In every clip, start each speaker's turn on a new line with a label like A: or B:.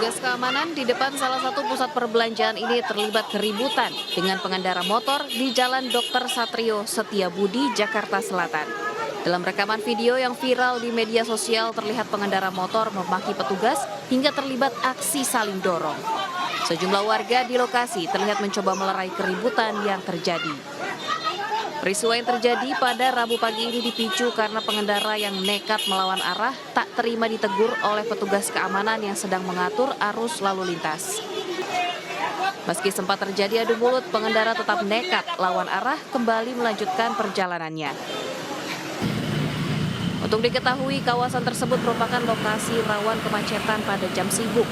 A: Petugas keamanan di depan salah satu pusat perbelanjaan ini terlibat keributan dengan pengendara motor di Jalan Dr. Satrio Setiabudi, Jakarta Selatan. Dalam rekaman video yang viral di media sosial terlihat pengendara motor memaki petugas hingga terlibat aksi saling dorong. Sejumlah warga di lokasi terlihat mencoba melerai keributan yang terjadi. Peristiwa yang terjadi pada Rabu pagi ini dipicu karena pengendara yang nekat melawan arah tak terima ditegur oleh petugas keamanan yang sedang mengatur arus lalu lintas. Meski sempat terjadi adu mulut, pengendara tetap nekat lawan arah kembali melanjutkan perjalanannya. Untuk diketahui, kawasan tersebut merupakan lokasi rawan kemacetan pada jam sibuk.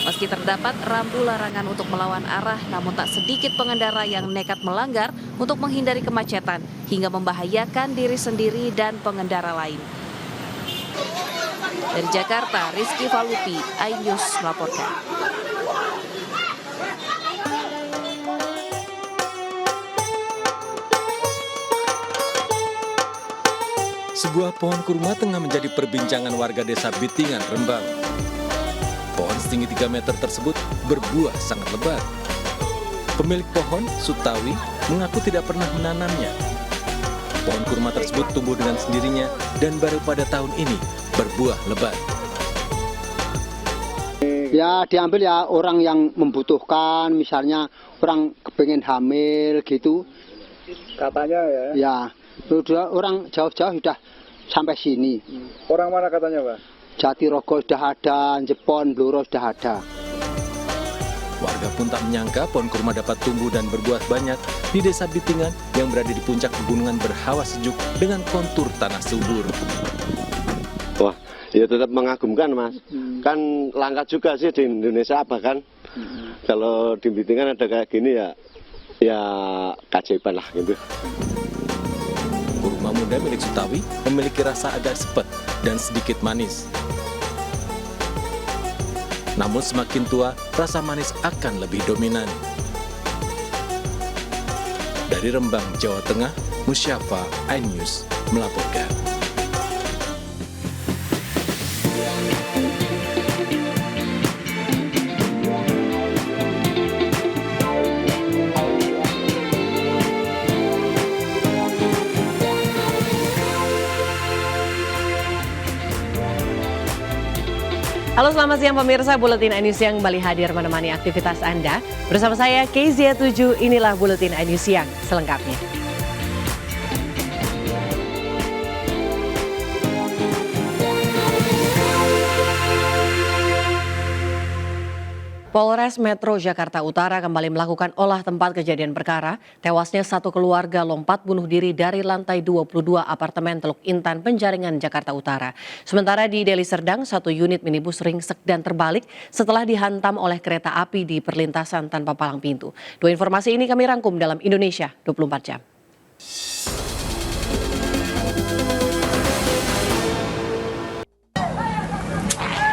A: Meski terdapat rambu larangan untuk melawan arah, namun tak sedikit pengendara yang nekat melanggar untuk menghindari kemacetan hingga membahayakan diri sendiri dan pengendara lain. Dari Jakarta, Rizky Faluti, iNews melaporkan.
B: Sebuah pohon kurma tengah menjadi perbincangan warga desa Bitingan, Rembang. Pohon setinggi 3 meter tersebut berbuah sangat lebat. Pemilik pohon, Sutawi, mengaku tidak pernah menanamnya. Pohon kurma tersebut tumbuh dengan sendirinya dan baru pada tahun ini berbuah lebat.
C: Ya diambil ya orang yang membutuhkan, misalnya orang kepengen hamil gitu.
D: Katanya ya?
C: Ya, udah orang jauh-jauh sudah sampai sini.
D: Orang mana katanya, Pak?
C: Jatirogo sudah ada, Jepon, Bluro sudah ada.
B: Warga pun tak menyangka pohon kurma dapat tumbuh dan berbuah banyak di desa Bitingan yang berada di puncak pegunungan berhawa sejuk dengan kontur tanah subur.
E: Wah, ya tetap mengagumkan, Mas. Kan langka juga sih di Indonesia bahkan. Kalau di Bitingan ada kayak gini ya keajaiban lah gitu.
B: Kurma muda milik Sutawi memiliki rasa agak sepet dan sedikit manis. Namun semakin tua, rasa manis akan lebih dominan. Dari Rembang, Jawa Tengah, Musyafa, iNews melaporkan.
F: Halo, selamat siang pemirsa. Buletin iNews Siang kembali hadir menemani aktivitas Anda. Bersama saya Kezia 7, inilah Buletin iNews Siang selengkapnya. Polres Metro Jakarta Utara kembali melakukan olah tempat kejadian perkara tewasnya satu keluarga lompat bunuh diri dari lantai 22 apartemen Teluk Intan, Penjaringan, Jakarta Utara. Sementara di Deli Serdang, satu unit minibus ringsek dan terbalik setelah dihantam oleh kereta api di perlintasan tanpa palang pintu. Dua informasi ini kami rangkum dalam Indonesia 24 jam.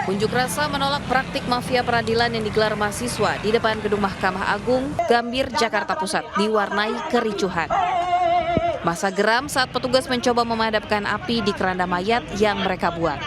A: Unjuk rasa menolak praktik mafia peradilan yang digelar mahasiswa di depan gedung Mahkamah Agung, Gambir, Jakarta Pusat diwarnai kericuhan. Massa geram saat petugas mencoba memadamkan api di keranda mayat yang mereka buang.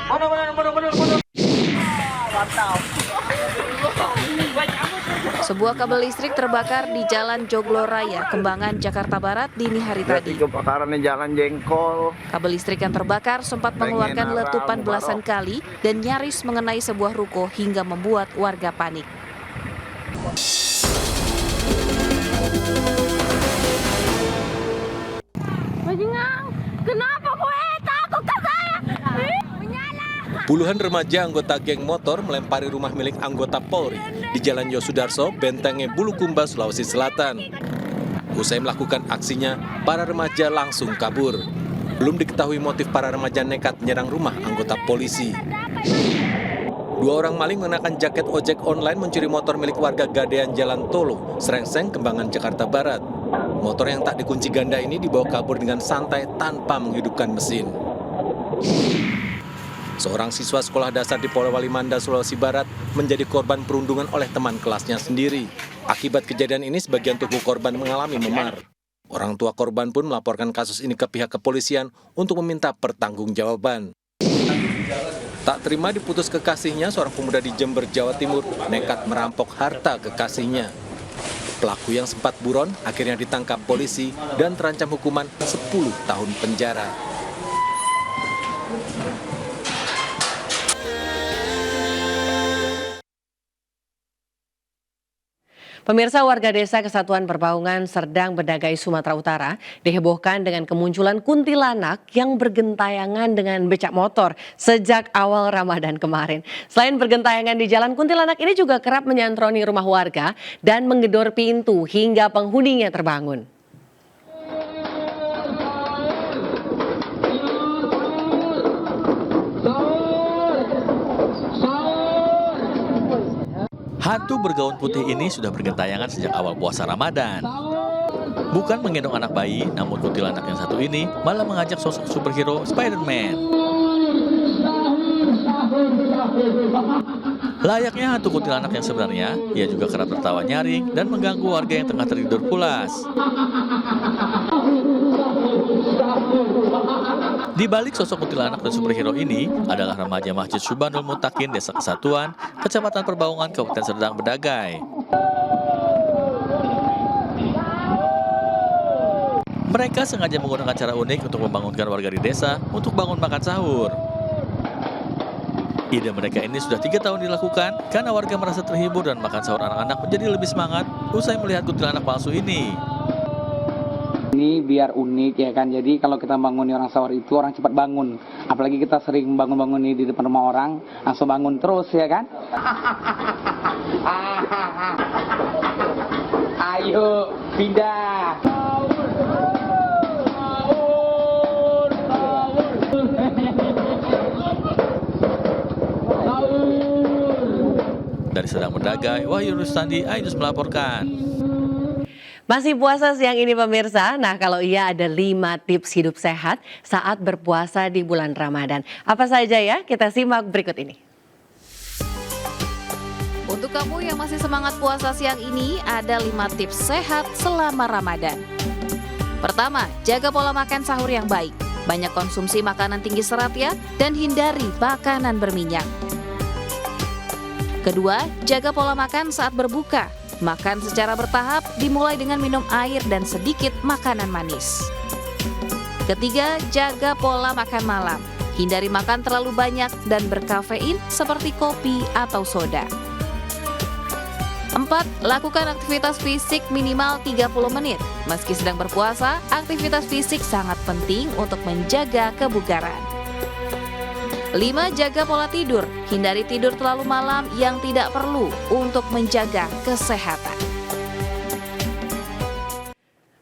A: Sebuah kabel listrik terbakar di Jalan Joglo Raya, Kembangan, Jakarta Barat dini hari tadi.
D: Kebakaran di jalan jengkol.
A: Kabel listrik yang terbakar sempat mengeluarkan letupan belasan kali dan nyaris mengenai sebuah ruko hingga membuat warga panik.
G: Kenapa gue takut ke saya? Menyala.
B: Puluhan remaja anggota geng motor melempari rumah milik anggota Polri di Jalan Yosudarso, Bentenge, Bulukumba, Sulawesi Selatan. Usai melakukan aksinya, para remaja langsung kabur. Belum diketahui motif para remaja nekat menyerang rumah anggota polisi. Dua orang maling mengenakan jaket ojek online mencuri motor milik warga Gadean Jalan Tolo, Srengseng, Kembangan, Jakarta Barat. Motor yang tak dikunci ganda ini dibawa kabur dengan santai tanpa menghidupkan mesin. Seorang siswa sekolah dasar di Polewali Manda, Sulawesi Barat menjadi korban perundungan oleh teman kelasnya sendiri. Akibat kejadian ini, sebagian tubuh korban mengalami memar. Orang tua korban pun melaporkan kasus ini ke pihak kepolisian untuk meminta pertanggungjawaban. Tak terima diputus kekasihnya, seorang pemuda di Jember, Jawa Timur nekat merampok harta kekasihnya. Pelaku yang sempat buron akhirnya ditangkap polisi dan terancam hukuman 10 tahun penjara.
F: Pemirsa, warga desa Kesatuan Perbaungan Serdang, Bedagai, Sumatera Utara dihebohkan dengan kemunculan kuntilanak yang bergentayangan dengan becak motor sejak awal Ramadan kemarin. Selain bergentayangan di jalan, kuntilanak ini juga kerap menyantroni rumah warga dan menggedor pintu hingga penghuninya terbangun.
H: Hantu bergaun putih ini sudah bergentayangan sejak awal puasa Ramadan. Bukan menggendong anak bayi, namun kuntilanak yang satu ini malah mengajak sosok superhero Spider-Man. Layaknya hantu kuntilanak yang sebenarnya, ia juga kerap tertawa nyaring dan mengganggu warga yang tengah tertidur pulas. Di balik sosok kuntilanak dan superhero ini adalah remaja Masjid Subhanul Mutakin, Desa Kesatuan, Kecamatan Perbaungan, Kabupaten Serdang, Bedagai. Mereka sengaja menggunakan cara unik untuk membangunkan warga di desa untuk bangun makan sahur. Ide mereka ini sudah 3 tahun dilakukan karena warga merasa terhibur dan makan sahur anak-anak menjadi lebih semangat usai melihat kuntilanak palsu ini.
I: Ini biar unik ya kan, jadi kalau kita bangun orang sahur itu orang cepat bangun. Apalagi kita sering bangun-bangun di depan rumah orang, langsung bangun terus ya kan. Ayo pindah.
H: Dari Serdang, Bedagai, Wahyu Rustandi, Ainus melaporkan.
F: Masih puasa siang ini pemirsa, nah kalau iya ada 5 tips hidup sehat saat berpuasa di bulan Ramadan. Apa saja ya? Kita simak berikut ini.
A: Untuk kamu yang masih semangat puasa siang ini, ada 5 tips sehat selama Ramadan. Pertama, jaga pola makan sahur yang baik. Banyak konsumsi makanan tinggi serat ya, dan hindari makanan berminyak. Kedua, jaga pola makan saat berbuka. Makan secara bertahap, dimulai dengan minum air dan sedikit makanan manis. Ketiga, jaga pola makan malam. Hindari makan terlalu banyak dan berkafein seperti kopi atau soda. 4. Lakukan aktivitas fisik minimal 30 menit. Meski sedang berpuasa, aktivitas fisik sangat penting untuk menjaga kebugaran. 5. Jaga pola tidur. Hindari tidur terlalu malam yang tidak perlu untuk menjaga kesehatan.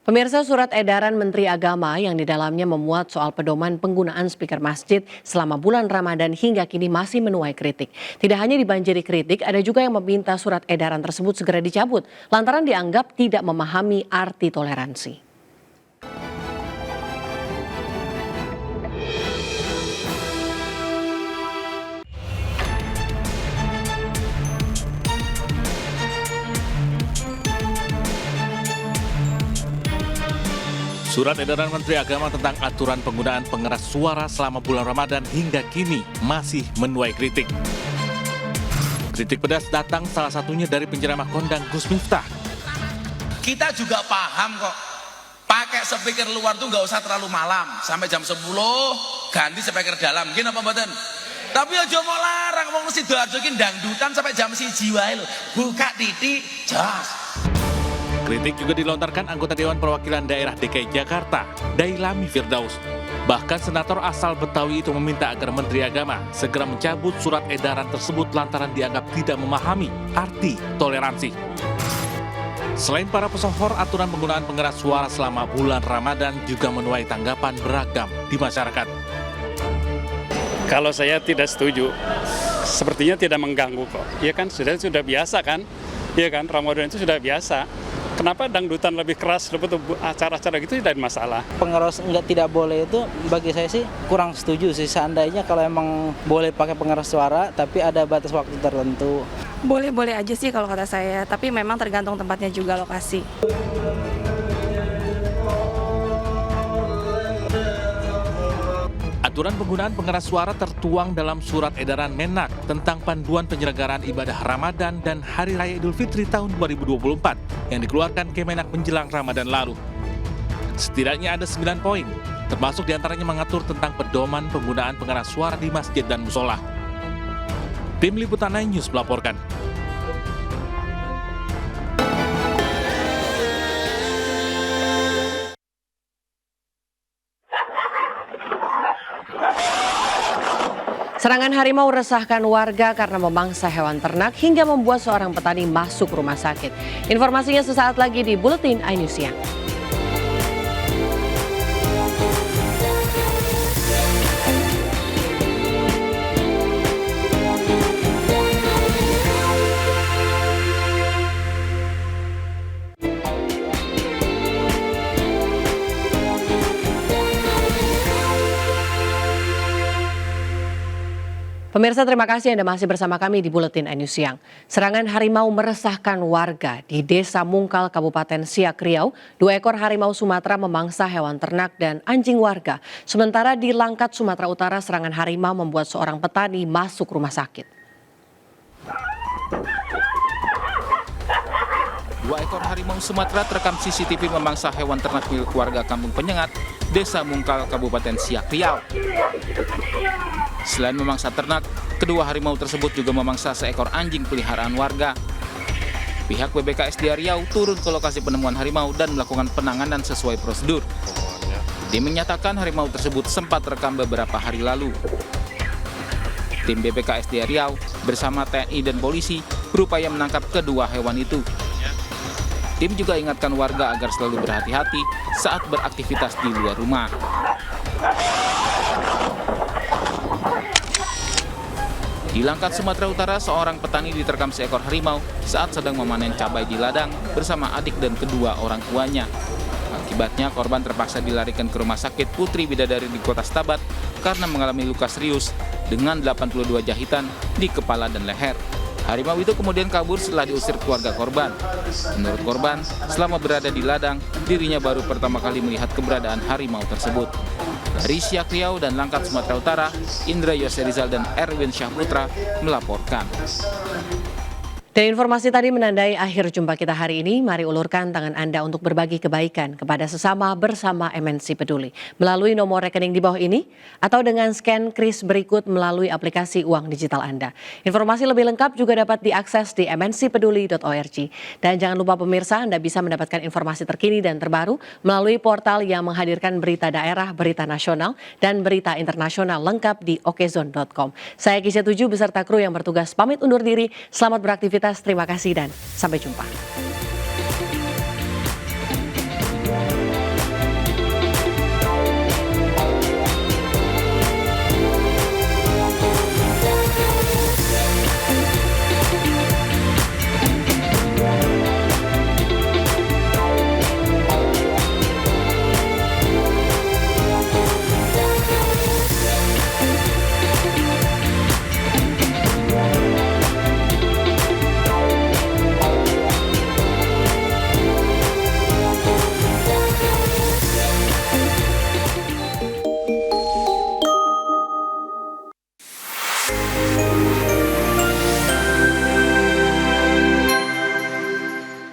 F: Pemirsa, surat edaran Menteri Agama yang di dalamnya memuat soal pedoman penggunaan speaker masjid selama bulan Ramadan hingga kini masih menuai kritik. Tidak hanya dibanjiri kritik, ada juga yang meminta surat edaran tersebut segera dicabut lantaran dianggap tidak memahami arti toleransi.
J: Surat edaran Menteri Agama tentang aturan penggunaan pengeras suara selama bulan Ramadan hingga kini masih menuai kritik. Kritik pedas datang salah satunya dari penceramah kondang Gus Miftah.
K: Kita juga paham kok, pakai speaker luar tuh nggak usah terlalu malam, sampai jam 10 ganti speaker dalam, gini apa mboten? Tapi aja mau larang, mau mesti doajokin dangdutan sampai jam 1 wae lho. Buka titik, jos.
J: Kritik juga dilontarkan anggota Dewan Perwakilan Daerah DKI Jakarta, Dailami Firdaus. Bahkan senator asal Betawi itu meminta agar Menteri Agama segera mencabut surat edaran tersebut lantaran dianggap tidak memahami arti toleransi. Selain para pesohor, aturan penggunaan pengeras suara selama bulan Ramadan juga menuai tanggapan beragam di masyarakat.
L: Kalau saya tidak setuju, sepertinya tidak mengganggu kok. Ya kan, sudah biasa kan? Ya kan, Ramadan itu sudah biasa. Kenapa dangdutan lebih keras, acara-acara gitu tidak ada masalah.
M: Pengeras tidak boleh itu bagi saya sih kurang setuju sih. Seandainya kalau emang boleh pakai pengeras suara tapi ada batas waktu tertentu.
N: Boleh-boleh aja sih kalau kata saya, tapi memang tergantung tempatnya juga, lokasi.
J: Aturan penggunaan pengeras suara tertuang dalam surat edaran Menak tentang panduan penyelenggaraan ibadah Ramadan dan Hari Raya Idul Fitri tahun 2024 yang dikeluarkan Kemenak menjelang Ramadan lalu. Setidaknya ada 9 poin, termasuk diantaranya mengatur tentang pedoman penggunaan pengeras suara di masjid dan musola. Tim Liputan 9 News melaporkan.
F: Serangan harimau resahkan warga karena memangsa hewan ternak hingga membuat seorang petani masuk rumah sakit. Informasinya sesaat lagi di Buletin iNews Siang. Pemirsa, terima kasih Anda masih bersama kami di Buletin iNews Siang. Serangan harimau meresahkan warga di Desa Mungkal, Kabupaten Siak Riau. 2 ekor harimau Sumatera memangsa hewan ternak dan anjing warga. Sementara di Langkat, Sumatera Utara, serangan harimau membuat seorang petani masuk rumah sakit.
O: 2 ekor harimau Sumatera terekam CCTV memangsa hewan ternak milik warga Kampung Penyengat, Desa Mungkal, Kabupaten Siak Riau. Selain memangsa ternak, kedua harimau tersebut juga memangsa seekor anjing peliharaan warga. Pihak BBKSDA Riau turun ke lokasi penemuan harimau dan melakukan penanganan sesuai prosedur. Tim menyatakan harimau tersebut sempat terekam beberapa hari lalu. Tim BBKSDA Riau bersama TNI dan polisi berupaya menangkap kedua hewan itu. Tim juga ingatkan warga agar selalu berhati-hati saat beraktivitas di luar rumah. Di Langkat, Sumatera Utara, seorang petani diterkam seekor harimau saat sedang memanen cabai di ladang bersama adik dan kedua orang tuanya. Akibatnya, korban terpaksa dilarikan ke rumah sakit Putri Bidadari di Kota Stabat karena mengalami luka serius dengan 82 jahitan di kepala dan leher. Harimau itu kemudian kabur setelah diusir keluarga korban. Menurut korban, selama berada di ladang, dirinya baru pertama kali melihat keberadaan harimau tersebut. Dari Siak Riau dan Langkat, Sumatera Utara, Indra Yoserizal dan Erwin Syahputra melaporkan.
F: Dan informasi tadi menandai akhir jumpa kita hari ini. Mari ulurkan tangan Anda untuk berbagi kebaikan kepada sesama bersama MNC Peduli. Melalui nomor rekening di bawah ini atau dengan scan kris berikut melalui aplikasi uang digital Anda. Informasi lebih lengkap juga dapat diakses di mncpeduli.org. Dan jangan lupa pemirsa, Anda bisa mendapatkan informasi terkini dan terbaru melalui portal yang menghadirkan berita daerah, berita nasional, dan berita internasional lengkap di okezone.com. Saya Kisya Tuju beserta kru yang bertugas pamit undur diri. Selamat beraktivitas. Terima kasih dan sampai jumpa.